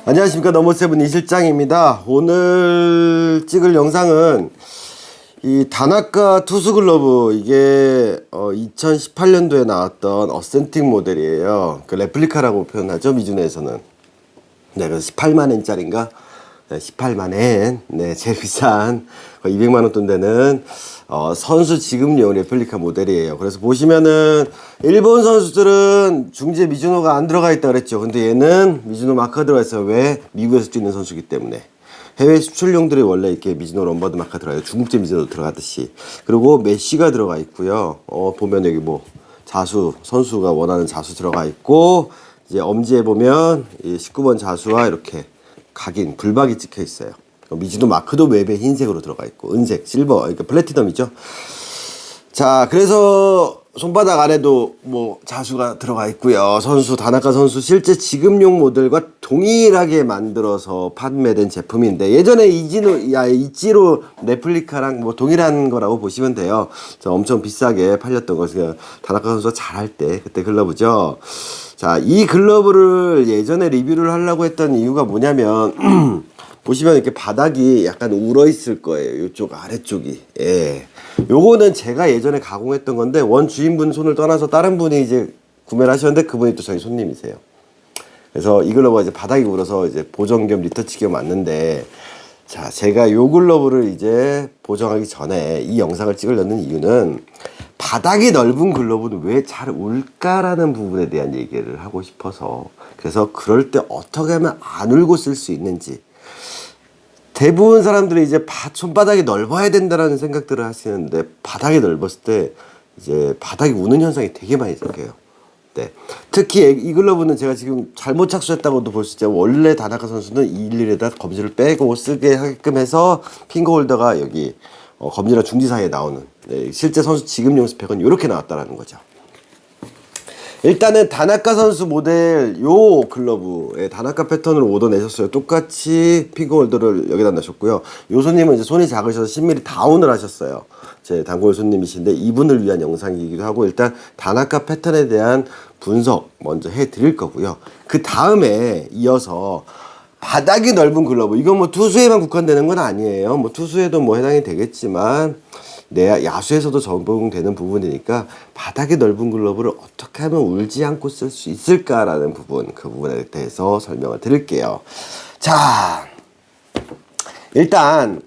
안녕하십니까, 넘버세븐 이실장입니다. 오늘 찍을 영상은 이 다나카 투수글러브, 이게 2018년도에 나왔던 어센틱 모델이에요. 그 레플리카라고 표현하죠, 미주네에서는. 네, 그래서 18만엔짜리인가? 네, 18만엔. 네, 제일 비싼 거의 200만원 돈 되는 선수 지급용 레플리카 모델이에요. 그래서 보시면은 일본 선수들은 중지에 미즈노가 안 들어가 있다 그랬죠. 근데 얘는 미즈노 마크가 들어가 있어요. 왜? 미국에서 뛰는 선수이기 때문에. 해외 수출용들이 원래 이렇게 미즈노 럼버드 마크가 들어가요. 중국제 미즈노 들어가듯이. 그리고 메쉬가 들어가 있고요. 보면 여기 뭐 자수, 선수가 원하는 자수 들어가 있고, 이제 엄지에 보면 이 19번 자수와 이렇게 각인, 불박이 찍혀 있어요. 미즈노 마크도 웹에 흰색으로 들어가 있고, 은색, 실버, 그러니까 플래티넘이죠. 자, 그래서 손바닥 아래도 뭐 자수가 들어가 있고요. 선수, 다나카 선수 실제 지급용 모델과 동일하게 만들어서 판매된 제품인데, 예전에 이치로 레플리카랑 뭐 동일한 거라고 보시면 돼요. 엄청 비싸게 팔렸던 것은 다나카 선수가 잘할 때 그때 글러브죠. 자, 이 글러브를 예전에 리뷰를 하려고 했던 이유가 뭐냐면 보시면 이렇게 바닥이 약간 울어 있을 거예요. 이쪽 아래쪽이. 예. 요거는 제가 예전에 가공했던 건데, 원 주인분 손을 떠나서 다른 분이 이제 구매를 하셨는데, 그분이 또 저희 손님이세요. 그래서 이 글러브가 이제 바닥이 울어서 이제 보정 겸 리터치 겸 왔는데, 자, 제가 요 글러브를 이제 보정하기 전에 이 영상을 찍으려는 이유는, 바닥이 넓은 글러브는 왜 잘 울까라는 부분에 대한 얘기를 하고 싶어서, 그래서 그럴 때 어떻게 하면 안 울고 쓸 수 있는지. 대부분 사람들이 이제 손바닥이 넓어야 된다라는 생각들을 하시는데, 바닥이 넓었을 때 이제 바닥이 우는 현상이 되게 많이 생겨요. 네. 특히 이 글러브는 제가 지금 잘못 착수했다고도 볼 수 있죠. 원래 다나카 선수는 211에다 검지를 빼고 쓰게 하게끔 해서 핑거 홀더가 여기 검지랑 중지 사이에 나오는, 네, 실제 선수 지급용 스펙은 이렇게 나왔다라는 거죠. 일단은 다나카 선수 모델 요 글러브에 다나카 패턴으로 오더 내셨어요. 똑같이 핑거 홀더를 여기다 넣으셨고요. 요 손님은 이제 손이 작으셔서 10mm 다운을 하셨어요. 제 단골 손님이신데 이분을 위한 영상이기도 하고, 일단 다나카 패턴에 대한 분석 먼저 해드릴 거고요. 그 다음에 이어서 바닥이 넓은 글러브, 이건 뭐 투수에만 국한되는 건 아니에요. 뭐 투수에도 뭐 해당이 되겠지만, 야수에서도 적용되는 부분이니까 바닥이 넓은 글러브를 어떻게 하면 울지 않고 쓸 수 있을까라는 부분, 그 부분에 대해서 설명을 드릴게요. 자, 일단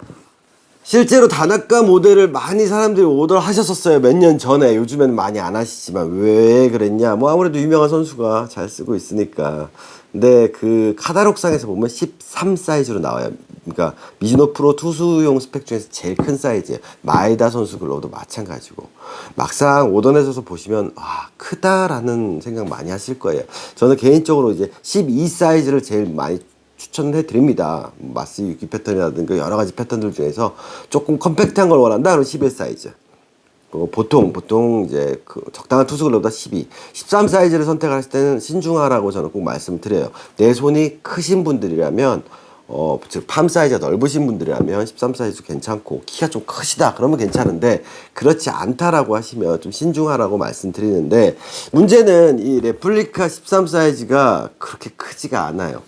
실제로 다나카 모델을 많이 사람들이 오더를 하셨었어요. 몇 년 전에. 요즘에는 많이 안 하시지만 왜 그랬냐, 뭐 아무래도 유명한 선수가 잘 쓰고 있으니까. 근데 그 카다록상에서 보면 13 사이즈로 나와요. 그러니까 미즈노 프로 투수용 스펙 중에서 제일 큰 사이즈예요. 마에다 선수 글러브도 마찬가지고. 막상 오던에서 보시면 크다라는 생각 많이 하실 거예요. 저는 개인적으로 이제 12 사이즈를 제일 많이 추천해 드립니다. 마스 유키 패턴이라든가 여러 가지 패턴들 중에서 조금 컴팩트한 걸 원한다 그러면 11 사이즈. 보통 이제 그 적당한 투수 글러브보다 12, 13 사이즈를 선택하실 때는 신중하라고 저는 꼭 말씀드려요. 내 손이 크신 분들이라면, 즉 팜 사이즈가 넓으신 분들이라면 13 사이즈 괜찮고, 키가 좀 크시다 그러면 괜찮은데, 그렇지 않다라고 하시면 좀 신중하라고 말씀드리는데, 문제는 이 레플리카 13 사이즈가 그렇게 크지가 않아요.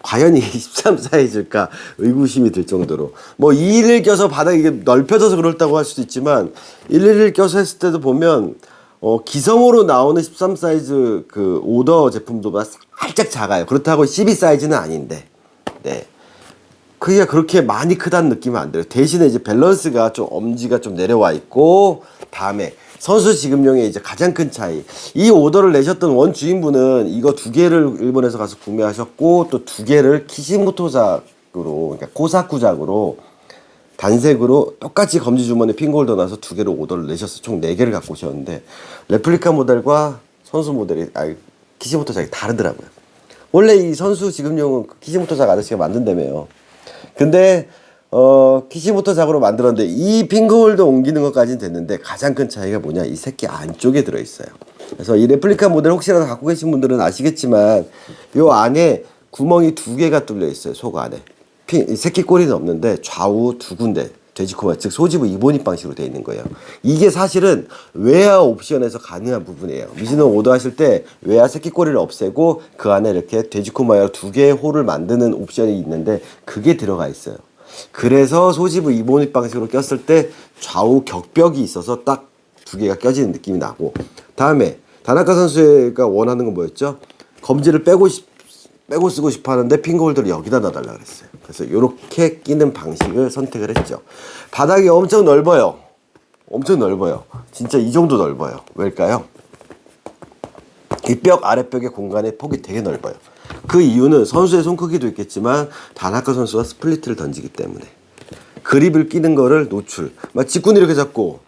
과연 이게 13 사이즈일까 의구심이 들 정도로, 뭐 2를 껴서 바닥이 이게 넓혀져서 그렇다고 할 수도 있지만, 1을 껴서 했을 때도 보면 기성으로 나오는 13 사이즈 그 오더 제품도보다 살짝 작아요. 그렇다고 12 사이즈는 아닌데, 네, 크기가 그렇게 많이 크다는 느낌은 안 들어요. 대신에 이제 밸런스가 좀, 엄지가 좀 내려와 있고, 다음에 선수 지급용의 이제 가장 큰 차이, 이 오더를 내셨던 원 주인분은 이거 2개를 일본에서 가서 구매하셨고, 또 2개를 키시모토작으로, 그러니까 코사쿠작으로 단색으로 똑같이 검지 주머니에 핑거홀더 나서 2개를 오더를 내셨어요. 총 4개를 갖고 오셨는데, 레플리카 모델과 선수 모델이 키시모토작이 다르더라고요. 원래 이 선수 지급용은 키시모토작 아저씨가 만든다며요. 근데 키시모토작으로 만들었는데 이 핑거홀더 옮기는 것까지는 됐는데, 가장 큰 차이가 뭐냐, 이 새끼 안쪽에 들어있어요. 그래서 이 레플리카 모델 혹시라도 갖고 계신 분들은 아시겠지만, 요 안에 구멍이 2개가 뚫려 있어요. 속 안에 새끼 꼬리는 없는데 좌우 2군데 돼지코마, 즉 소지부 이본입 방식으로 되어 있는 거예요. 이게 사실은 외야 옵션에서 가능한 부분이에요. 미즈노 오더 하실 때 외야 새끼꼬리를 없애고 그 안에 이렇게 돼지코마야 2개의 홀을 만드는 옵션이 있는데 그게 들어가 있어요. 그래서 소지부 이본입 방식으로 꼈을 때 좌우 격벽이 있어서 딱 2개가 껴지는 느낌이 나고, 다음에 다나카 선수가 원하는 건 뭐였죠? 검지를 빼고 쓰고 싶어 하는데 핑거홀더를 여기다 놔달라 그랬어요. 그래서 이렇게 끼는 방식을 선택을 했죠. 바닥이 엄청 넓어요. 엄청 넓어요. 진짜 이 정도 넓어요. 왜일까요? 이 벽 아랫벽의 공간의 폭이 되게 넓어요. 그 이유는 선수의 손 크기도 있겠지만 다나카 선수가 스플리트를 던지기 때문에 그립을 끼는 거를 노출. 막 직구는 이렇게 잡고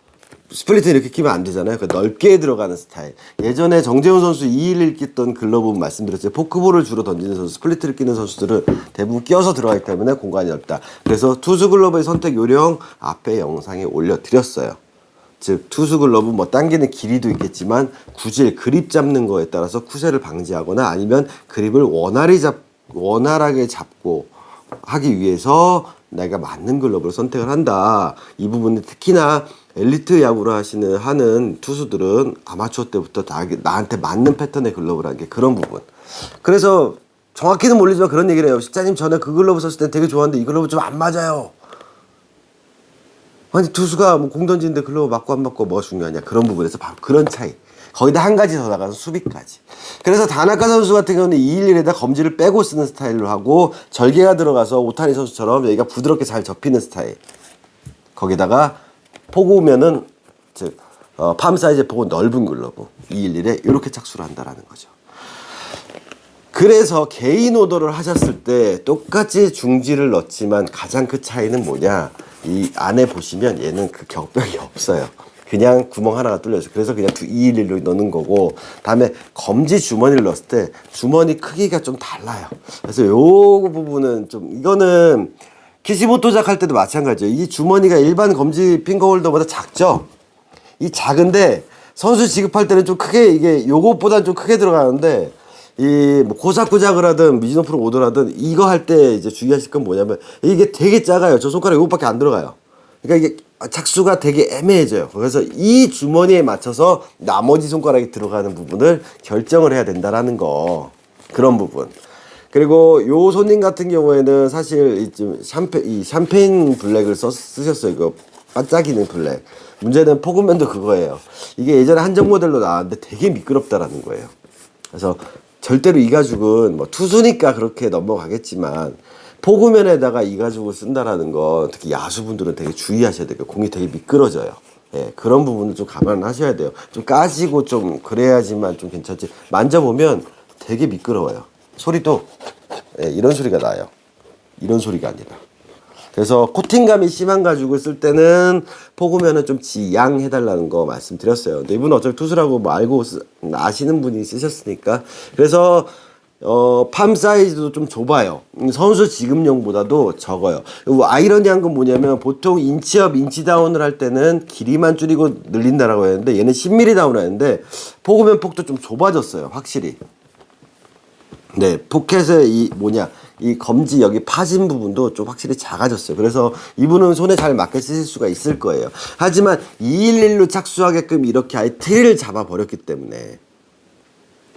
스플리트 이렇게 끼면 안 되잖아요. 그 넓게 들어가는 스타일. 예전에 정재훈 선수 211 끼던 글러브 말씀드렸죠. 포크볼을 주로 던지는 선수, 스플리트를 끼는 선수들은 대부분 끼어서 들어가기 때문에 공간이 넓다. 그래서 투수 글러브의 선택 요령 앞에 영상에 올려드렸어요. 즉 투수 글러브 뭐 당기는 길이도 있겠지만 구질 그립 잡는 거에 따라서 쿠세를 방지하거나 아니면 그립을 원활하게 잡고 하기 위해서 내가 맞는 글러브를 선택을 한다. 이 부분은 특히나 엘리트 야구를 하는 투수들은 아마추어 때부터 나한테 맞는 패턴의 글러브라는 게 그런 부분. 그래서 정확히는 모르지만 그런 얘기를 해요. 식자님 전에 그 글러브 썼을 때 되게 좋았는데 이 글러브 좀 안 맞아요. 아니 투수가 뭐 공 던지는데 글러브 맞고 안 맞고 뭐가 중요하냐. 그런 부분에서 바로 그런 차이. 거기다 한 가지 더 나가서 수비까지. 그래서 다나카 선수 같은 경우는 211에다 검지를 빼고 쓰는 스타일로 하고 절개가 들어가서 오타니 선수처럼 여기가 부드럽게 잘 접히는 스타일. 거기다가 포구면은 즉 팜 사이즈의 폭은 넓은 글러브 211에 이렇게 착수를 한다라는 거죠. 그래서 개인 오더를 하셨을 때 똑같이 중지를 넣지만 가장 큰 차이는 뭐냐? 이 안에 보시면 얘는 그 격벽이 없어요. 그냥 구멍 하나가 뚫려서. 그래서 그냥 211로 넣는 거고, 다음에 검지 주머니를 넣었을 때 주머니 크기가 좀 달라요. 그래서 요 부분은 좀, 이거는 키시모토 작할 때도 마찬가지예요. 이 주머니가 일반 검지 핑거홀더보다 작죠? 이 작은데 선수 지급할 때는 좀 크게, 이게 요것보다 좀 크게 들어가는데, 이 뭐 고사쿠작을 하든 미즈노 프로 오더라든 이거 할 때 이제 주의하실 건 뭐냐면 이게 되게 작아요. 저 손가락 요것밖에 안 들어가요. 그러니까 이게 착수가 되게 애매해져요. 그래서 이 주머니에 맞춰서 나머지 손가락이 들어가는 부분을 결정을 해야 된다라는 거. 그런 부분. 그리고 요 손님 같은 경우에는 사실 이 샴페인 블랙을 쓰셨어요. 이거 반짝이는 블랙. 문제는 포그면도 그거예요. 이게 예전에 한정 모델로 나왔는데 되게 미끄럽다라는 거예요. 그래서 절대로 이 가죽은 뭐 투수니까 그렇게 넘어가겠지만 포구면에다가 이 가죽을 쓴다라는 거 특히 야수분들은 되게 주의하셔야 돼요. 공이 되게 미끄러져요. 예, 그런 부분을 좀 감안하셔야 돼요. 좀 까지고 좀 그래야지만 좀 괜찮지. 만져보면 되게 미끄러워요. 소리도 이런 소리가 나요. 이런 소리가 아니라. 그래서 코팅감이 심한 가죽을 쓸 때는 포구면은 좀 지양해달라는 거 말씀드렸어요. 근데 이분은 어차피 투수라고 뭐 알고 아시는 분이 쓰셨으니까. 그래서 팜 사이즈도 좀 좁아요. 선수 지급용보다도 적어요. 아이러니한 건 뭐냐면 보통 인치업, 인치다운을 할 때는 길이만 줄이고 늘린다라고 했는데 얘는 10mm 다운을 했는데 포구면 폭도 좀 좁아졌어요. 확실히. 네, 포켓의 이 검지 여기 파진 부분도 좀 확실히 작아졌어요. 그래서 이분은 손에 잘 맞게 쓰실 수가 있을 거예요. 하지만 211로 착수하게끔 이렇게 아예 트리를 잡아버렸기 때문에,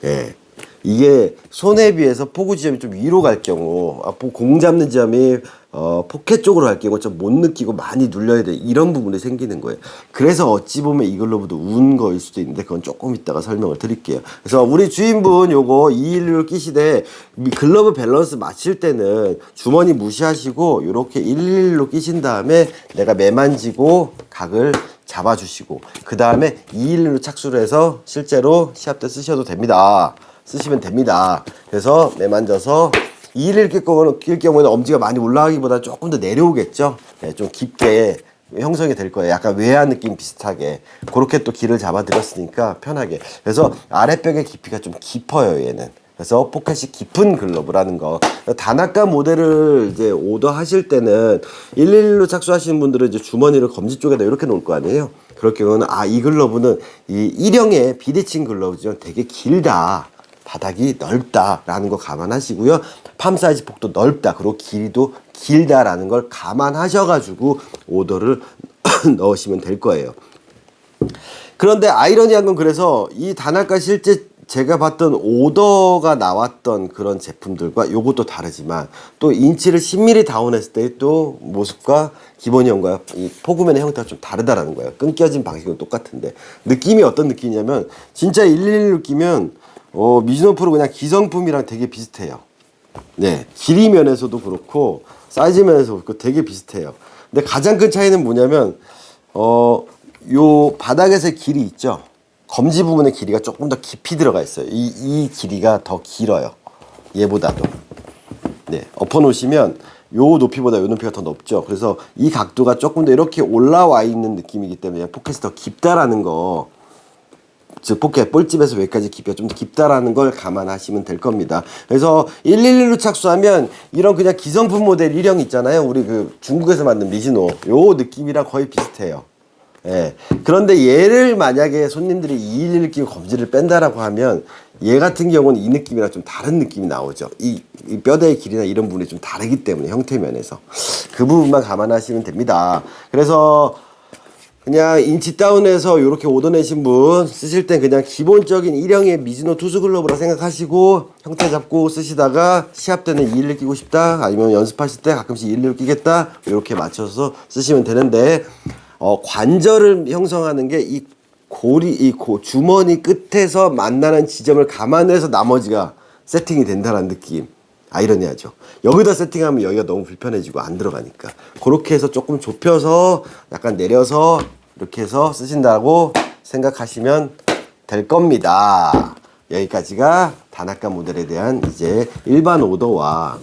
예. 이게 손에 비해서 포구 지점이 좀 위로 갈 경우, 공 잡는 지점이 포켓 쪽으로 갈 경우 좀 못 느끼고 많이 눌려야 돼. 이런 부분이 생기는 거예요. 그래서 어찌 보면 이걸로부터 운 거일 수도 있는데 그건 조금 이따가 설명을 드릴게요. 그래서 우리 주인분 요거 211로 끼시되 글러브 밸런스 맞출 때는 주머니 무시하시고 요렇게 111로 끼신 다음에 내가 매만지고 각을 잡아주시고 그 다음에 211로 착수를 해서 실제로 시합 때 쓰셔도 됩니다. 쓰시면 됩니다. 그래서 매만져서 211 낄 경우에는 엄지가 많이 올라가기보다 조금 더 내려오겠죠. 네, 좀 깊게 형성이 될 거예요. 약간 외야 느낌 비슷하게 그렇게 또 길을 잡아드렸으니까 편하게. 그래서 아랫벽의 깊이가 좀 깊어요 얘는. 그래서 포켓이 깊은 글러브라는 거. 다나카 모델을 이제 오더하실 때는 111로 착수하시는 분들은 이제 주머니를 검지 쪽에다 이렇게 놓을 거 아니에요. 그럴 경우는 이 글러브는 이 일형의 비대칭 글러브지만 되게 길다. 바닥이 넓다라는 거 감안하시고요. 팜 사이즈 폭도 넓다. 그리고 길이도 길다라는 걸 감안하셔가지고 오더를 넣으시면 될 거예요. 그런데 아이러니한 건 그래서 이 단아까 실제 제가 봤던 오더가 나왔던 그런 제품들과 요것도 다르지만 또 인치를 10mm 다운했을 때 또 모습과 기본형과 이 포구면의 형태가 좀 다르다라는 거예요. 끊겨진 방식은 똑같은데 느낌이 어떤 느낌이냐면 진짜 111 끼면 미즈노 프로 그냥 기성품이랑 되게 비슷해요. 네, 길이 면에서도 그렇고 사이즈 면에서 그렇고 되게 비슷해요. 근데 가장 큰 차이는 뭐냐면 요 바닥에서의 길이 있죠. 검지 부분의 길이가 조금 더 깊이 들어가 있어요. 이 길이가 더 길어요. 얘보다도. 네, 엎어놓으시면 요 높이보다 요 높이가 더 높죠. 그래서 이 각도가 조금 더 이렇게 올라와 있는 느낌이기 때문에 포켓이 더 깊다라는 거, 즉 포켓 볼집에서 여기까지 깊이가 좀 더 깊다라는 걸 감안하시면 될 겁니다. 그래서 111로 착수하면 이런 그냥 기성품 모델 1형 있잖아요. 우리 그 중국에서 만든 미즈노 요 느낌이랑 거의 비슷해요. 예. 그런데 얘를 만약에 손님들이 211 끼고 검지를 뺀다라고 하면 얘 같은 경우는 이 느낌이랑 좀 다른 느낌이 나오죠. 이 뼈대의 길이나 이런 부분이 좀 다르기 때문에 형태면에서 그 부분만 감안하시면 됩니다. 그래서 그냥 인치 다운해서 이렇게 오더 내신 분 쓰실 땐 그냥 기본적인 1형의 미즈노 투스 글러브라 생각하시고 형태 잡고 쓰시다가 시합 때는 211 끼고 싶다 아니면 연습하실 때 가끔씩 211 끼겠다 이렇게 맞춰서 쓰시면 되는데 관절을 형성하는 게 이 고리, 주머니 끝에서 만나는 지점을 감안해서 나머지가 세팅이 된다는 느낌. 아이러니하죠. 여기다 세팅하면 여기가 너무 불편해지고 안 들어가니까. 그렇게 해서 조금 좁혀서 약간 내려서 이렇게 해서 쓰신다고 생각하시면 될 겁니다. 여기까지가 단아까 모델에 대한 이제 일반 오더와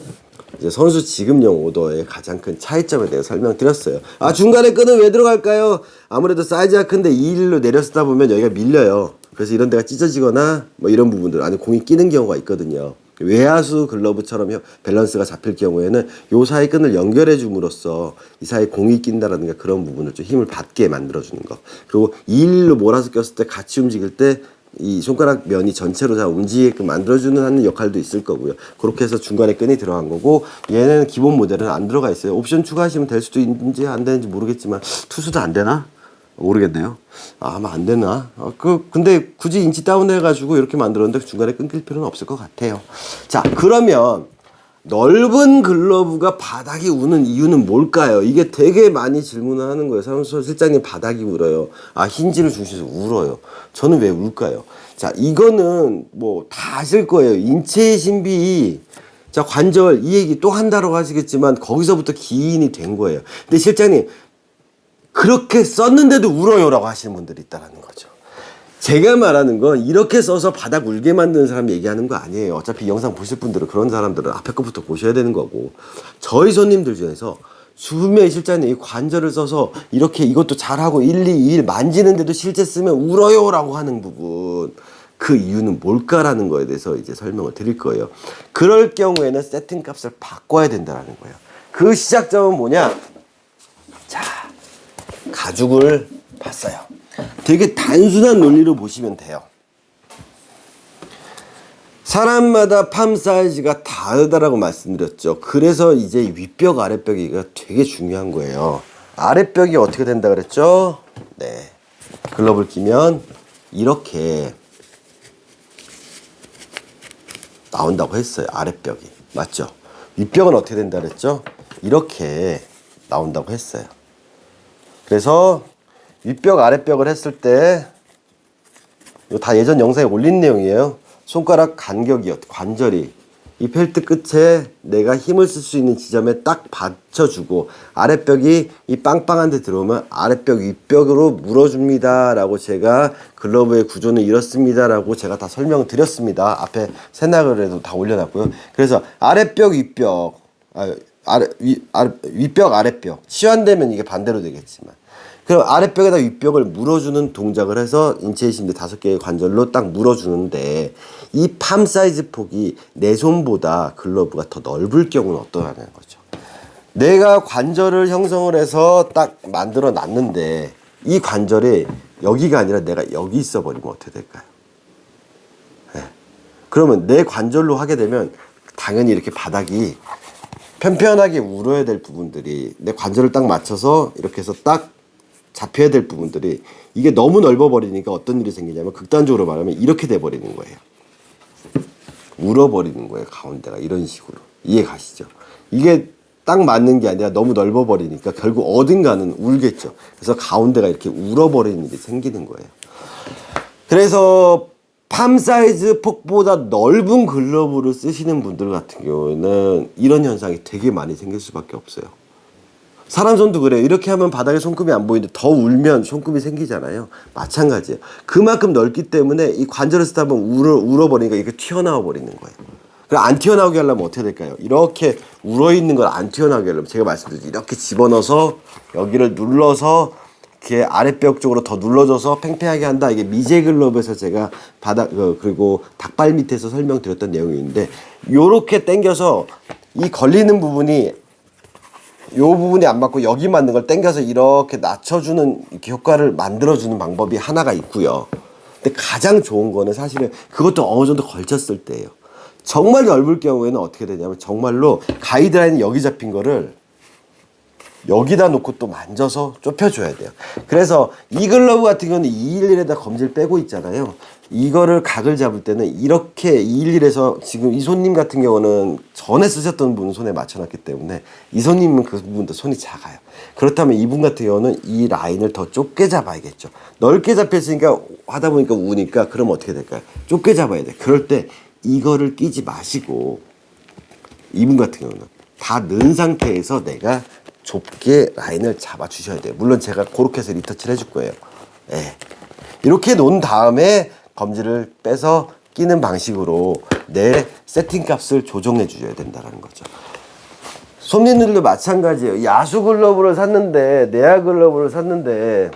이제 선수 지급용 오더의 가장 큰 차이점에 대해 설명드렸어요. 아, 중간에 끈은 왜 들어갈까요? 아무래도 사이즈가 큰데 2일로 내려쓰다 보면 여기가 밀려요. 그래서 이런 데가 찢어지거나 뭐 이런 부분들, 아니 공이 끼는 경우가 있거든요. 외야수 글러브처럼 밸런스가 잡힐 경우에는 요 사이 끈을 연결해 줌으로써 이 사이 공이 낀다라든가 그런 부분을 좀 힘을 받게 만들어 주는 거. 그리고 2일로 몰아서 꼈을 때 같이 움직일 때 이 손가락 면이 전체로 다 움직이게끔 만들어주는 하는 역할도 있을 거고요. 그렇게 해서 중간에 끈이 들어간 거고, 얘는 기본 모델은 안 들어가 있어요. 옵션 추가하시면 될 수도 있는지 안 되는지 모르겠지만 투수도 안 되나? 모르겠네요. 아마 안 되나? 근데 굳이 인치 다운 해가지고 이렇게 만들었는데 중간에 끊길 필요는 없을 것 같아요. 자, 그러면 넓은 글러브가 바닥이 우는 이유는 뭘까요? 이게 되게 많이 질문을 하는 거예요. 사무소 실장님 바닥이 울어요. 아, 힌지를 중심에서 울어요. 저는 왜 울까요? 자, 이거는 뭐 다 아실 거예요. 인체의 신비. 자, 관절 이 얘기 또 한다고 하시겠지만 거기서부터 기인이 된 거예요. 근데 실장님 그렇게 썼는데도 울어요라고 하시는 분들이 있다는 거죠. 제가 말하는 건 이렇게 써서 바닥 울게 만드는 사람 얘기하는 거 아니에요. 어차피 영상 보실 분들은 그런 사람들은 앞에 거부터 보셔야 되는 거고, 저희 손님들 중에서 수명의 실장님이 관절을 써서 이렇게 이것도 잘하고 1, 2, 1 만지는데도 실제 쓰면 울어요라고 하는 부분, 그 이유는 뭘까라는 거에 대해서 이제 설명을 드릴 거예요. 그럴 경우에는 세팅 값을 바꿔야 된다는 거예요. 그 시작점은 뭐냐? 자, 가죽을 봤어요. 되게 단순한 논리로 보시면 돼요. 사람마다 팜 사이즈가 다르다라고 말씀드렸죠. 그래서 이제 윗벽 아랫벽이가 되게 중요한 거예요. 아랫벽이 어떻게 된다 그랬죠? 네, 글러브를 끼면 이렇게 나온다고 했어요. 아랫벽이 맞죠? 윗벽은 어떻게 된다 그랬죠? 이렇게 나온다고 했어요. 그래서 윗벽 아랫벽을 했을 때 이거 다 예전 영상에 올린 내용이에요. 손가락 간격이 관절이 이 펠트 끝에 내가 힘을 쓸 수 있는 지점에 딱 받쳐주고 아랫벽이 이 빵빵한 데 들어오면 아랫벽 윗벽으로 물어줍니다 라고 제가 글러브의 구조는 이렇습니다 라고 제가 다 설명드렸습니다. 앞에 새나글에도 다 올려놨고요. 그래서 아랫벽 윗벽 윗벽 아랫벽 치환되면 이게 반대로 되겠지만, 그럼 아랫벽에다 윗벽을 물어주는 동작을 해서 인체의 심대 5개의 관절로 딱 물어주는데, 이 팜 사이즈 폭이 내 손보다 글러브가 더 넓을 경우는 어떠냐는 거죠. 내가 관절을 형성을 해서 딱 만들어 놨는데 이 관절이 여기가 아니라 내가 여기 있어 버리면 어떻게 될까요? 네. 그러면 내 관절로 하게 되면 당연히 이렇게 바닥이 편편하게 울어야 될 부분들이 내 관절을 딱 맞춰서 이렇게 해서 딱 잡혀야 될 부분들이 이게 너무 넓어버리니까 어떤 일이 생기냐면 극단적으로 말하면 이렇게 돼버리는 거예요. 울어버리는 거예요. 가운데가 이런 식으로. 이해 가시죠? 이게 딱 맞는 게 아니라 너무 넓어버리니까 결국 어딘가는 울겠죠. 그래서 가운데가 이렇게 울어버리는 일이 생기는 거예요. 그래서 팜 사이즈 폭보다 넓은 글러브를 쓰시는 분들 같은 경우에는 이런 현상이 되게 많이 생길 수밖에 없어요. 사람 손도 그래요. 이렇게 하면 바닥에 손금이 안 보이는데 더 울면 손금이 생기잖아요. 마찬가지예요. 그만큼 넓기 때문에 이 관절을 쓰다 보면 울어버리니까 이렇게 튀어나와 버리는 거예요. 그럼 안 튀어나오게 하려면 어떻게 될까요? 이렇게 울어있는 걸 안 튀어나오게 하려면 제가 말씀드렸죠. 이렇게 집어넣어서 여기를 눌러서 이렇게 아랫벽 쪽으로 더 눌러줘서 팽팽하게 한다. 이게 미제 글러브에서 제가 그리고 닭발 밑에서 설명드렸던 내용인데 요렇게 당겨서 이 걸리는 부분이 요 부분이 안 맞고 여기 맞는 걸 당겨서 이렇게 낮춰주는 이렇게 효과를 만들어주는 방법이 하나가 있고요. 근데 가장 좋은 거는 사실은 그것도 어느 정도 걸쳤을 때예요. 정말 넓을 경우에는 어떻게 되냐면 정말로 가이드라인이 여기 잡힌 거를 여기다 놓고 또 만져서 좁혀줘야 돼요. 그래서 이 글러브 같은 경우는 211에다 검지를 빼고 있잖아요. 이거를 각을 잡을 때는 이렇게 211에서 지금 이 손님 같은 경우는 전에 쓰셨던 분 손에 맞춰놨기 때문에 이 손님은 그 부분도 손이 작아요. 그렇다면 이분 같은 경우는 이 라인을 더 좁게 잡아야겠죠. 넓게 잡혔으니까 하다 보니까 우니까 그럼 어떻게 될까요? 좁게 잡아야 돼. 그럴 때 이거를 끼지 마시고 이분 같은 경우는 다 넣은 상태에서 내가 좁게 라인을 잡아 주셔야 돼요. 물론 제가 그렇게 해서 리터치를 해줄 거예요. 예. 이렇게 놓은 다음에 검지를 빼서 끼는 방식으로 내 세팅 값을 조정해 주셔야 된다는 거죠. 손님들도 마찬가지예요. 야수 글러브를 샀는데, 내야 글러브를 샀는데,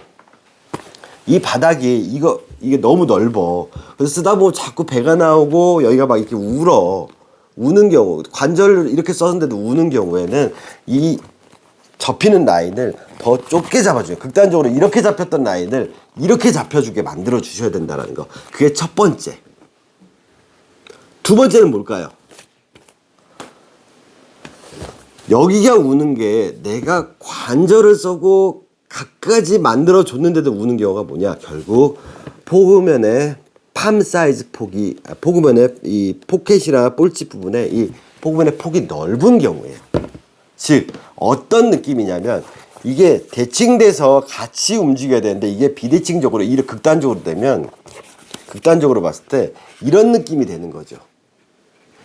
이 바닥이 이게 너무 넓어. 그래서 쓰다 보면 자꾸 배가 나오고 여기가 막 이렇게 우는 경우, 관절을 이렇게 썼는데도 우는 경우에는 이 접히는 라인을 더 좁게 잡아줘요. 극단적으로 이렇게 잡혔던 라인을 이렇게 잡혀주게 만들어 주셔야 된다는 거. 그게 첫 번째. 두 번째는 뭘까요? 여기가 우는 게 내가 관절을 써고 갖가지 만들어 줬는데도 우는 경우가 뭐냐? 결국 포그맨의 팜 사이즈 포그맨의 이 포켓이나 볼집 부분에 이 포그맨의 폭이 넓은 경우에요. 즉 어떤 느낌이냐면 이게 대칭돼서 같이 움직여야 되는데 이게 비대칭적으로 이렇게 극단적으로 되면 극단적으로 봤을 때 이런 느낌이 되는 거죠.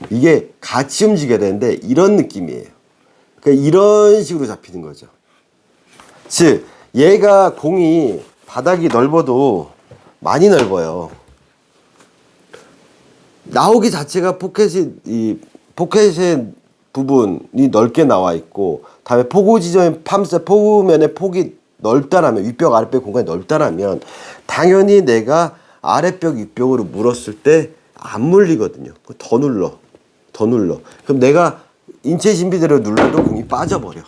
이게 같이 움직여야 되는데 이런 느낌이에요. 그러니까 이런 식으로 잡히는 거죠. 즉 얘가 공이 바닥이 넓어도 많이 넓어요. 나오기 자체가 포켓의 부분이 넓게 나와 있고, 다음에 포구 지점의 포구면의 폭이 넓다라면, 윗벽 아랫벽 공간이 넓다라면 당연히 내가 아랫벽 윗벽으로 물었을 때 안 물리거든요. 더 눌러. 그럼 내가 인체 신비대로 눌러도 공이 빠져버려.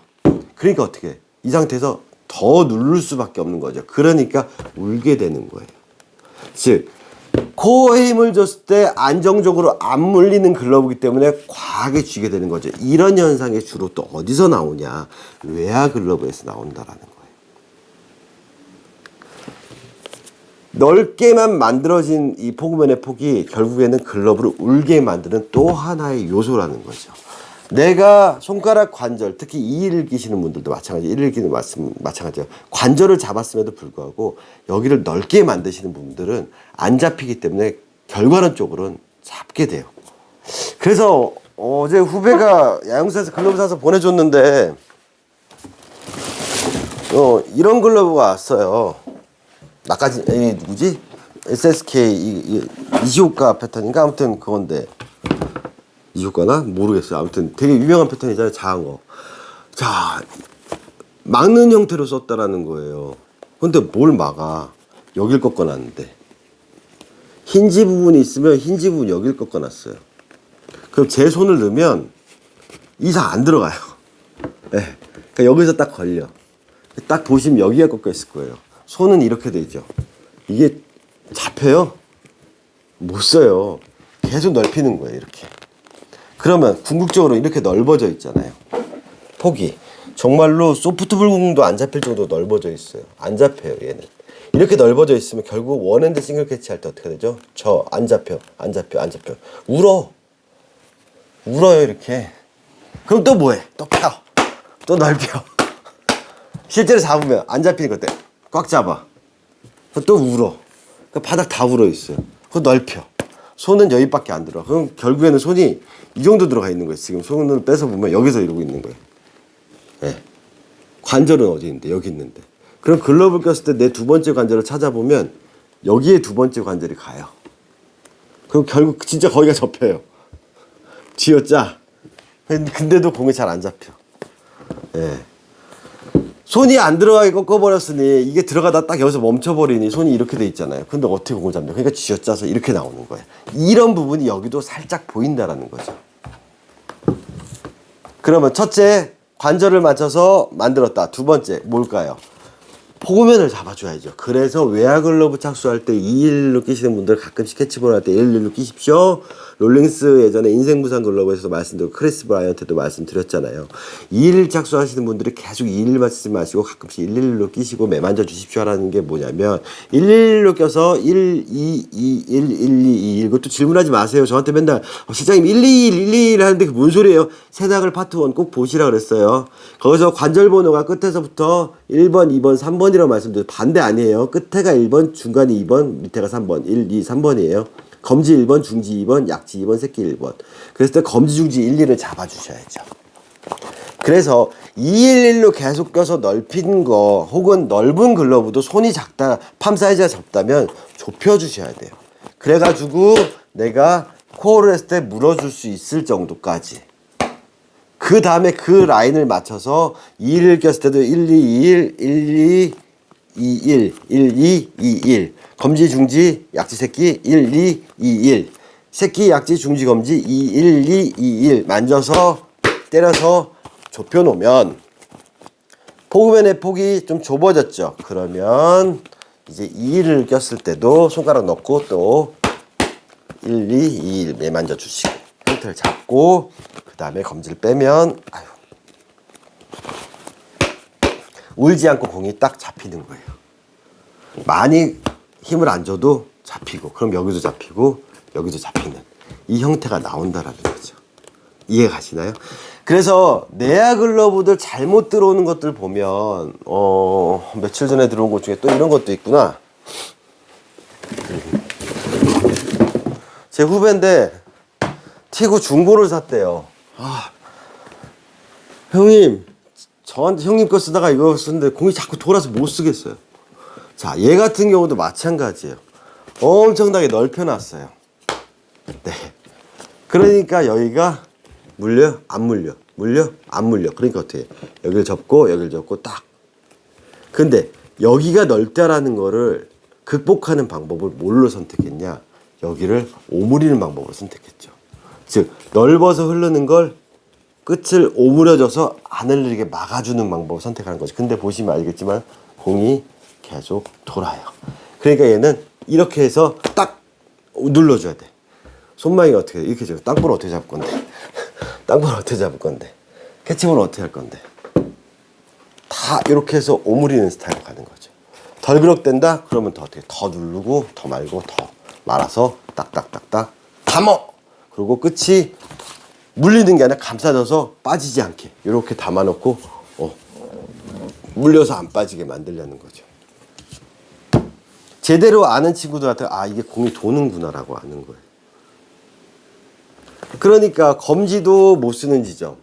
그러니까 어떻게 해? 이 상태에서 더 누를 수밖에 없는 거죠. 그러니까 울게 되는 거예요. 즉 코어에 힘을 줬을 때 안정적으로 안 물리는 글러브이기 때문에 과하게 쥐게 되는 거죠. 이런 현상이 주로 또 어디서 나오냐? 외야 글러브에서 나온다라는 거예요. 넓게만 만들어진 이 포그맨의 폭이 결국에는 글러브를 울게 만드는 또 하나의 요소라는 거죠. 내가 손가락 관절, 특히 2일 끼시는 분들도 마찬가지, 1일 끼는 마찬가지예요. 관절을 잡았음에도 불구하고 여기를 넓게 만드시는 분들은 안 잡히기 때문에 결과론적으로는 잡게 돼요. 그래서 어제 후배가 야영사에서 글러브 사서 보내줬는데 이런 글러브가 왔어요. 나까지 누구지? SSK 이시오카 패턴인가? 아무튼 그건데 이효과나? 모르겠어요. 아무튼 되게 유명한 패턴이잖아요. 작은 거. 자, 막는 형태로 썼다라는 거예요. 근데 뭘 막아? 여길 꺾어놨는데. 힌지 부분이 있으면 힌지 부분 여길 꺾어놨어요. 그럼 제 손을 넣으면 이상 안 들어가요. 네. 그러니까 여기서 딱 걸려. 딱 보시면 여기가 꺾여 있을 거예요. 손은 이렇게 되죠. 이게 잡혀요? 못 써요. 계속 넓히는 거예요. 이렇게. 그러면 궁극적으로 이렇게 넓어져 있잖아요. 폭이. 정말로 소프트볼 공도 안 잡힐 정도로 넓어져 있어요. 안 잡혀요, 얘는. 이렇게 넓어져 있으면 결국 원핸드 싱글 캐치 할 때 어떻게 되죠? 안 잡혀. 울어요, 이렇게. 그럼 또 뭐해? 또 펴. 또 넓혀. 실제로 잡으면 안 잡히는 것 때문에 꽉 잡아. 또 울어. 그 바닥 다 울어 있어요. 그거 넓혀. 손은 여기밖에 안 들어. 그럼 결국에는 손이 이 정도 들어가 있는 거예요. 지금 손을 빼서 보면 여기서 이러고 있는 거예요. 네. 관절은 어디 있는데? 여기 있는데. 그럼 글러브를 꼈을 때 내 두 번째 관절을 찾아보면 여기에 두 번째 관절이 가요. 그럼 결국 진짜 거기가 접혀요. 쥐어짜. 근데도 공이 잘 안 잡혀. 예. 손이 안 들어가게 꺾어버렸으니 이게 들어가다 딱 여기서 멈춰버리니 손이 이렇게 돼 있잖아요. 근데 어떻게 공을 잡냐. 그러니까 쥐어짜서 이렇게 나오는 거예요. 이런 부분이 여기도 살짝 보인다라는 거죠. 그러면 첫째, 관절을 맞춰서 만들었다. 두 번째, 뭘까요? 포구면을 잡아줘야죠. 그래서 외야 글러브 착수할 때 211로 끼시는 분들 가끔씩 캐치볼 할 때 111로 끼십시오. 롤링스 예전에 인생부상 글러브에서도 말씀드리고 크리스 브라이언트도 말씀드렸잖아요. 211 착수하시는 분들이 계속 211 맞추지 마시고 가끔씩 111로 끼시고 매만져 주십시오 라는 게 뭐냐면 111로 껴서 1, 2, 2, 1, 1, 2, 2 이것도 질문하지 마세요. 저한테 맨날 실장님 1, 2, 1, 1, 2, 1 하는데 그게 뭔 소리예요? 세닥을 파트 1 꼭 보시라 그랬어요. 거기서 관절 번호가 끝에서부터 1번, 2번, 3번이라고 말씀드려요. 반대 아니에요. 끝에가 1번, 중간이 2번, 밑에가 3번. 1, 2, 3번이에요. 검지 1번, 중지 2번, 약지 2번, 새끼 1번. 그랬을 때 검지, 중지 1, 2를 잡아주셔야죠. 그래서 211로 계속 껴서 넓힌 거 혹은 넓은 글러브도 손이 작다, 팜 사이즈가 적다면 좁혀주셔야 돼요. 그래가지고 내가 코어를 했을 때 물어줄 수 있을 정도까지. 그 다음에 그 라인을 맞춰서 2를 꼈을 때도 1, 2, 1, 1, 2, 2, 1, 1, 2, 2, 1. 검지, 중지, 약지, 새끼, 1, 2, 2, 1. 새끼, 약지, 중지, 검지, 2, 1, 2, 2, 1. 만져서, 때려서 좁혀놓으면, 포구면의 폭이 좀 좁아졌죠. 그러면, 이제 2를 꼈을 때도 손가락 넣고 또, 1, 2, 2, 1. 매만져 주시고, 힌트를 잡고, 그 다음에 검지를 빼면, 아유. 울지 않고 공이 딱 잡히는 거예요. 많이 힘을 안 줘도 잡히고, 그럼 여기도 잡히고, 여기도 잡히는 이 형태가 나온다라는 거죠. 이해 가시나요? 그래서 내야 글러브들 잘못 들어오는 것들 보면, 며칠 전에 들어온 것 중에 또 이런 것도 있구나. 제 후배인데, 티구 중고를 샀대요. 형님, 저한테 형님 거 쓰다가 이거 쓰는데 공이 자꾸 돌아서 못 쓰겠어요. 자, 얘 같은 경우도 마찬가지예요. 엄청나게 넓혀놨어요. 네. 그러니까 여기가 물려? 안 물려? 물려? 안 물려? 그러니까 어떻게 해? 여기를 접고 딱. 근데 여기가 넓다라는 거를 극복하는 방법을 뭘로 선택했냐? 여기를 오므리는 방법으로 선택했죠. 즉, 넓어서 흐르는 걸 끝을 오므려져서 안 흘리게 막아주는 방법을 선택하는 거죠. 근데 보시면 알겠지만 공이 계속 돌아요. 그러니까 얘는 이렇게 해서 딱 눌러줘야 돼. 손망이가 어떻게 돼? 이렇게 잡고 땅볼을 어떻게 잡을 건데? 땅볼을 어떻게 잡을 건데? 캐치볼은 어떻게 할 건데? 다 이렇게 해서 오므리는 스타일로 가는 거죠. 덜 그럭된다? 그러면 더 어떻게? 더 누르고 더 말고 더 말아서 딱딱딱딱 담어. 그리고 끝이 물리는 게 아니라 감싸져서 빠지지 않게 이렇게 담아놓고 물려서 안 빠지게 만들려는 거죠. 제대로 아는 친구들한테 이게 공이 도는구나라고 아는 거예요. 그러니까 검지도 못 쓰는 지점.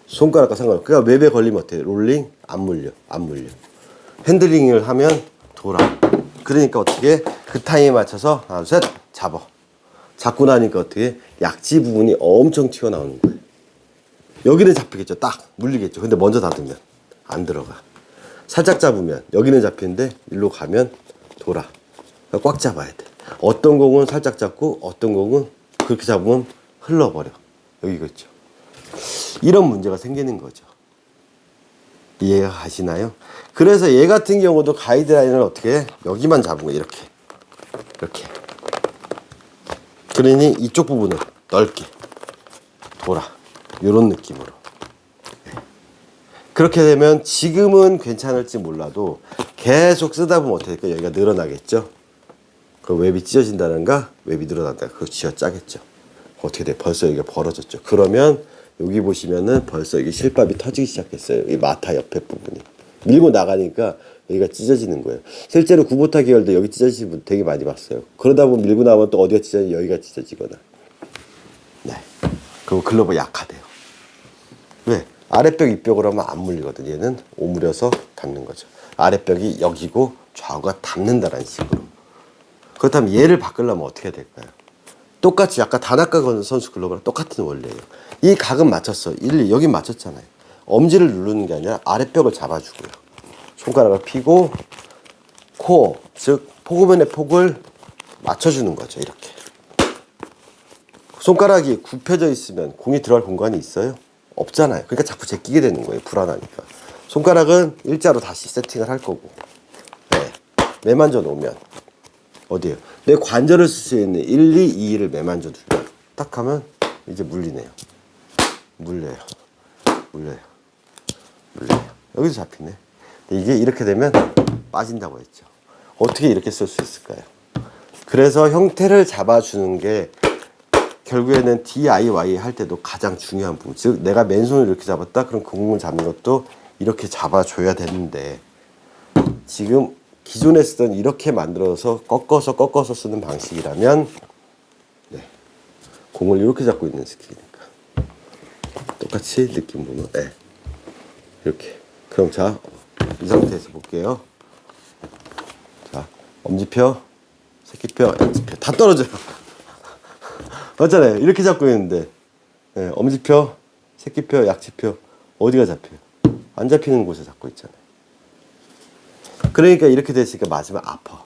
손가락과 상관없고 그러니까 웹에 걸리면 어때요? 롤링? 안 물려. 핸들링을 하면 돌아. 그러니까 어떻게 그 타임에 맞춰서 하나, 둘, 셋 잡아. 잡고 나니까 어떻게 약지 부분이 엄청 튀어나오는 거예요. 여기는 잡히겠죠. 딱 물리겠죠. 근데 먼저 닫으면 안 들어가. 살짝 잡으면 여기는 잡히는데 일로 가면 돌아. 그러니까 꽉 잡아야 돼. 어떤 공은 살짝 잡고 어떤 공은 그렇게 잡으면 흘러버려. 여기가 있죠. 이런 문제가 생기는 거죠. 이해가 가시나요? 그래서 얘 같은 경우도 가이드라인을 어떻게 해? 여기만 잡은 거예요. 이렇게. 그러니 이쪽 부분은 넓게 돌아. 요런 느낌으로. 그렇게 되면 지금은 괜찮을지 몰라도 계속 쓰다 보면 어떻게 될까? 여기가 늘어나겠죠? 그 웹이 찢어진다는가? 웹이 늘어난다. 그거 쥐어 짜겠죠? 어떻게 돼? 벌써 여기가 벌어졌죠? 그러면 여기 보시면은 벌써 이게 실밥이 터지기 시작했어요. 이 마타 옆에 부분이. 밀고 나가니까 여기가 찢어지는 거예요. 실제로 구보타 계열도 여기 찢어지는 분 되게 많이 봤어요. 그러다 보면 밀고 나면 또 어디가 찢어지 여기가 찢어지거나. 네. 그리고 글러브 약하대요. 왜? 아랫벽 윗벽으로 하면 안 물리거든. 얘는 오므려서 닿는 거죠. 아랫벽이 여기고 좌우가 닿는다라는 식으로. 그렇다면 얘를 바꾸려면 어떻게 해야 될까요? 똑같이 아까 다나카 선수 글러브랑 똑같은 원리예요. 이 각은 맞췄어. 여긴 맞췄잖아요. 엄지를 누르는 게 아니라 아랫벽을 잡아주고요. 손가락을 펴고 코어, 즉 포구면의 폭을 맞춰주는 거죠. 이렇게. 손가락이 굽혀져 있으면 공이 들어갈 공간이 있어요? 없잖아요. 그러니까 자꾸 제끼게 되는 거예요. 불안하니까. 손가락은 일자로 다시 세팅을 할 거고. 네. 매만져 놓으면 어디에요? 내 관절을 쓸 수 있는 1, 2, 2를 매만져 두면 딱 하면 이제 물리네요. 물려요. 여기서 잡히네. 이게 이렇게 되면 빠진다고 했죠. 어떻게 이렇게 쓸 수 있을까요? 그래서 형태를 잡아주는 게 결국에는 DIY 할 때도 가장 중요한 부분. 즉 내가 맨손을 이렇게 잡았다. 그럼 그 공을 잡는 것도 이렇게 잡아줘야 되는데 지금 기존에 쓰던 이렇게 만들어서 꺾어서 쓰는 방식이라면 네. 공을 이렇게 잡고 있는 스킬이니까 똑같이 느낌 보면 네. 이렇게. 그럼 자, 이 상태에서 볼게요. 자, 엄지표, 새끼표, 약지표 다 떨어져요. 맞잖아요. 이렇게 잡고 있는데 네, 엄지표, 새끼표, 약지표 어디가 잡혀요? 안 잡히는 곳에 잡고 있잖아요. 그러니까 이렇게 됐으니까 맞으면 아파.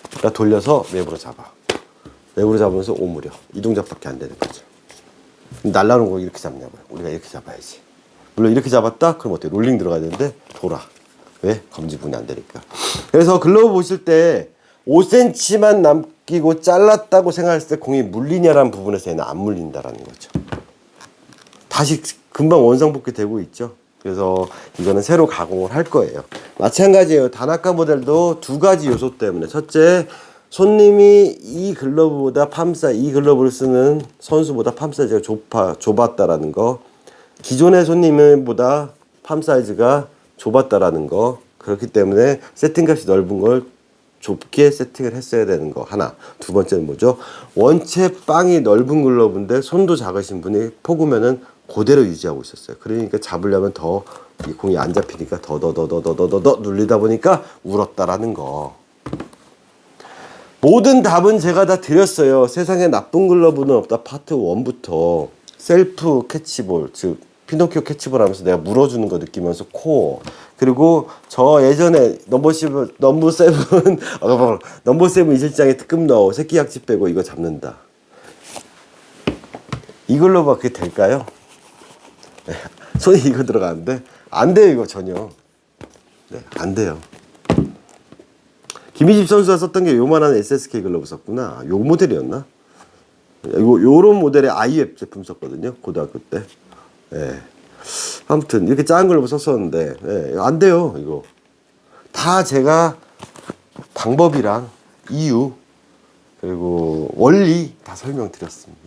그러니까 돌려서 외부로 잡아. 외부로 잡으면서 오므려. 이 동작밖에 안 되는 거죠. 날라오는 거 이렇게 잡냐고요. 우리가 이렇게 잡아야지. 물론 이렇게 잡았다? 그럼 어때요? 롤링 들어가야 되는데 돌아. 왜? 검지 분이 안 되니까. 그래서 글러브 보실 때 5cm만 남기고 잘랐다고 생각했을 때 공이 물리냐라는 부분에서 얘는 안 물린다라는 거죠. 다시 금방 원상복귀 되고 있죠. 그래서 이거는 새로 가공을 할 거예요. 마찬가지예요. 다나카 모델도 두 가지 요소 때문에. 첫째, 손님이 이 글러브보다 이 글러브를 쓰는 선수보다 팜 사이즈가 좁았다라는 거. 기존의 손님보다 팜 사이즈가 좁았다라는 거. 그렇기 때문에 세팅값이 넓은 걸 좁게 세팅을 했어야 되는 거 하나. 두 번째는 뭐죠? 원체 빵이 넓은 글러브인데 손도 작으신 분이 포구면은 그대로 유지하고 있었어요. 그러니까 잡으려면 더 이 공이 안 잡히니까 더 눌리다 보니까 울었다라는 거. 모든 답은 제가 다 드렸어요. 세상에 나쁜 글러브는 없다. 파트 1부터 셀프 캐치볼, 즉 피노키오 캐치볼 하면서 내가 물어주는 거 느끼면서 코어. 그리고 저 예전에 넘버 7 이 실장에 특급 넣어 새끼 약지 빼고 이거 잡는다. 이 글러브가 그게 될까요? 손이 이거 들어가는데 안 돼요. 이거 전혀. 네, 안 돼요. 김희집 선수가 썼던 게 요만한 SSK 글러브 썼구나. 요 모델이었나? 요런 모델의 IF 제품 썼거든요. 고등학교 때. 예. 아무튼 이렇게 작은 글러브 썼었는데 예, 안 돼요. 이거 다 제가 방법이랑 이유 그리고 원리 다 설명드렸습니다.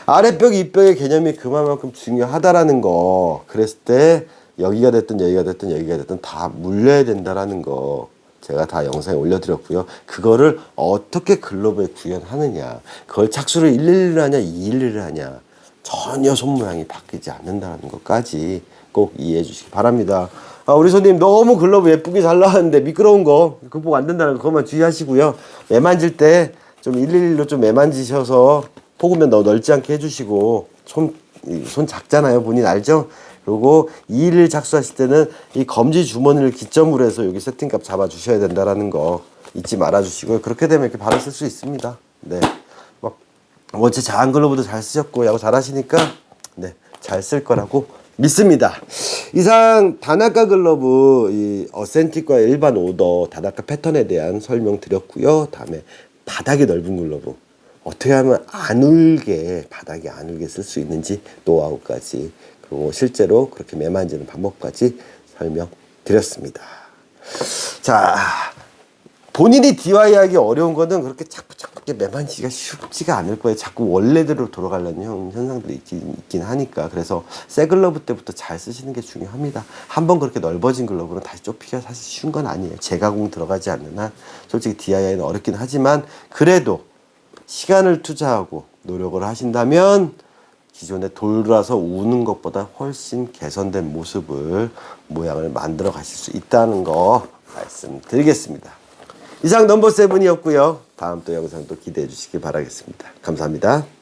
아랫벽 윗벽의 개념이 그만큼 중요하다라는 거. 그랬을 때 여기가 됐든 여기가 됐든 여기가 됐든 다 물려야 된다라는 거 제가 다 영상에 올려드렸고요. 그거를 어떻게 글러브에 구현하느냐, 그걸 착수를 111을 하냐 211을 하냐 전혀 손 모양이 바뀌지 않는다는 것까지 꼭 이해해 주시기 바랍니다. 우리 손님 너무 글러브 예쁘게 잘 나왔는데 미끄러운 거 극복 안 된다는 거 그것만 주의하시고요. 매만질 때 좀 111로 좀 매만지셔서 포구면 넓지 않게 해주시고 손 작잖아요. 본인 알죠? 그리고 이 일을 착수하실 때는 이 검지 주머니를 기점으로 해서 여기 세팅값 잡아주셔야 된다라는 거 잊지 말아주시고요. 그렇게 되면 이렇게 바로 쓸 수 있습니다. 네, 막 원체 자한 글러브도 잘 쓰셨고 야구 잘하시니까 네, 잘 쓸 거라고 믿습니다. 이상 다나카 글러브 이 어센틱과 일반 오더 다나카 패턴에 대한 설명 드렸고요. 다음에 바닥이 넓은 글러브 어떻게 하면 안 울게, 바닥이 안 울게 쓸 수 있는지 노하우까지, 그리고 실제로 그렇게 매만지는 방법까지 설명드렸습니다. 자, 본인이 DIY하기 어려운 거는 그렇게 자꾸 매만지기가 쉽지가 않을 거예요. 자꾸 원래대로 돌아가려는 현상들이 있긴 하니까. 그래서 새 글러브 때부터 잘 쓰시는 게 중요합니다. 한번 그렇게 넓어진 글러브는 다시 좁히기가 사실 쉬운 건 아니에요. 재가공 들어가지 않는 한 솔직히 DIY는 어렵긴 하지만, 그래도 시간을 투자하고 노력을 하신다면 기존에 돌아서 우는 것보다 훨씬 개선된 모양을 만들어 가실 수 있다는 거 말씀드리겠습니다. 이상 넘버 7이었고요. 다음 또 영상도 기대해 주시기 바라겠습니다. 감사합니다.